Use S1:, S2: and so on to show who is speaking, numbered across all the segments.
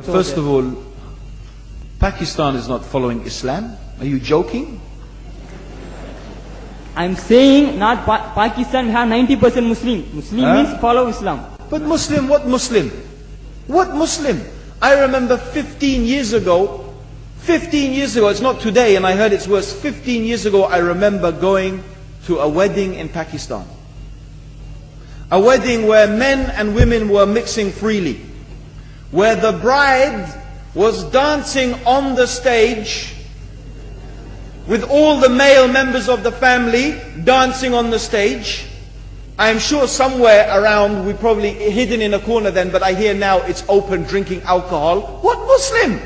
S1: First of all, Pakistan is not following Islam. Are you joking?
S2: I'm saying not Pakistan, we have 90% Muslim. Muslim means follow Islam.
S1: But Muslim, what Muslim? What Muslim? I remember 15 years ago, it's not today and I heard it's worse. 15 years ago I remember going to a wedding in Pakistan. A wedding where men and women were mixing freely. Where the bride was dancing on the stage with all the male members of the family dancing on the stage. I'm sure somewhere around, we probably hidden in a corner then, but I hear now it's open, drinking alcohol. What Muslim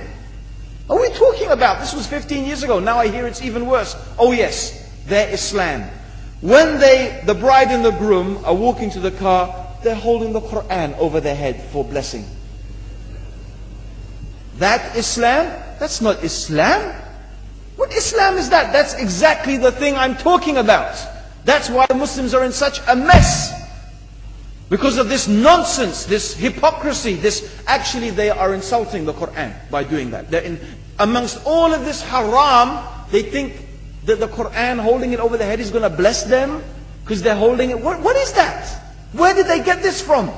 S1: are we talking about? This was 15 years ago. Now I hear it's even worse. Oh yes, they're Islam. When the bride and the groom are walking to the car, they're holding the Quran over their head for blessing. That Islam? That's not Islam. What Islam is that? That's exactly the thing I'm talking about. That's why Muslims are in such a mess. Because of this nonsense, this hypocrisy, actually they are insulting the Quran by doing that. Amongst all of this haram, they think that the Quran, holding it over the head, is going to bless them because they're holding it. What is that? Where did they get this from?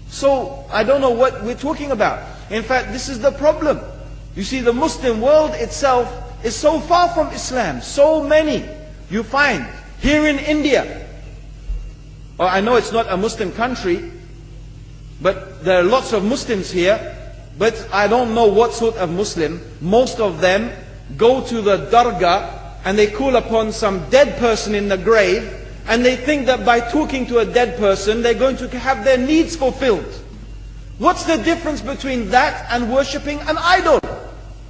S1: So, I don't know what we're talking about. In fact, this is the problem. You see, the Muslim world itself is so far from Islam. So many you find here in India. Well, I know it's not a Muslim country, but there are lots of Muslims here. But I don't know what sort of Muslim. Most of them go to the dargah and they call upon some dead person in the grave, and they think that by talking to a dead person they're going to have their needs fulfilled. What's the difference between that and worshipping an idol?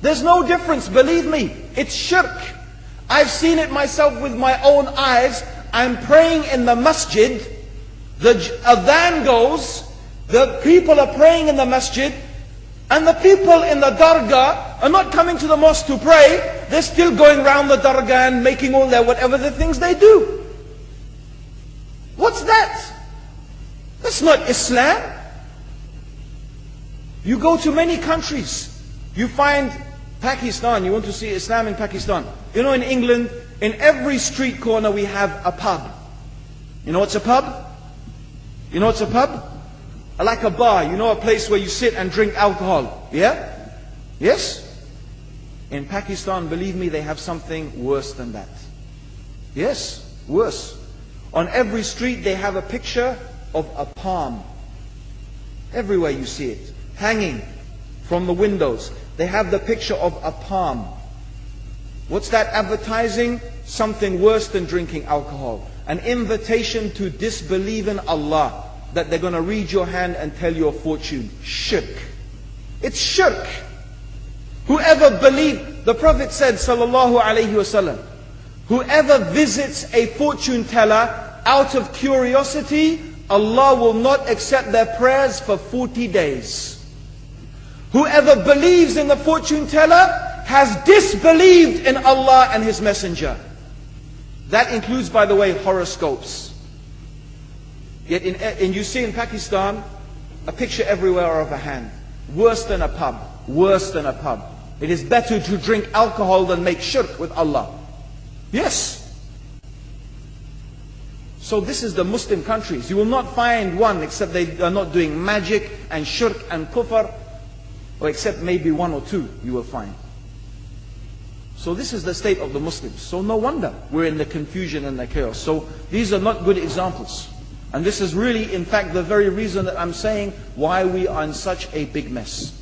S1: There's no difference, believe me. It's shirk. I've seen it myself with my own eyes. I'm praying in the masjid, the adhan goes, the people are praying in the masjid, and the people in the dargah are not coming to the mosque to pray. They're still going around the dargah and making all their whatever the things they do. What's that? That's not Islam. You go to many countries, you find Pakistan, you want to see Islam in Pakistan. You know, in England, in every street corner we have a pub. You know what's a pub? You know what's a pub? Like a bar, you know, a place where you sit and drink alcohol. Yeah? Yes? In Pakistan, believe me, they have something worse than that. Yes, worse. On every street they have a picture of a palm. Everywhere you see it, hanging from the windows. They have the picture of a palm. What's that advertising? Something worse than drinking alcohol. An invitation to disbelieve in Allah. That they're going to read your hand and tell your fortune. Shirk. It's shirk. Whoever believes, the Prophet said, sallallahu alaihi wasallam, whoever visits a fortune teller out of curiosity, Allah will not accept their prayers for 40 days. Whoever believes in the fortune teller has disbelieved in Allah and His Messenger. That includes, by the way, horoscopes. Yet you see in Pakistan, a picture everywhere of a hand. Worse than a pub. Worse than a pub. It is better to drink alcohol than make shirk with Allah. Yes. So this is the Muslim countries. You will not find one except they are not doing magic and shirk and kufr, or except maybe one or two you will find. So this is the state of the Muslims. So no wonder we're in the confusion and the chaos. So these are not good examples. And this is really, in fact, the very reason that I'm saying why we are in such a big mess.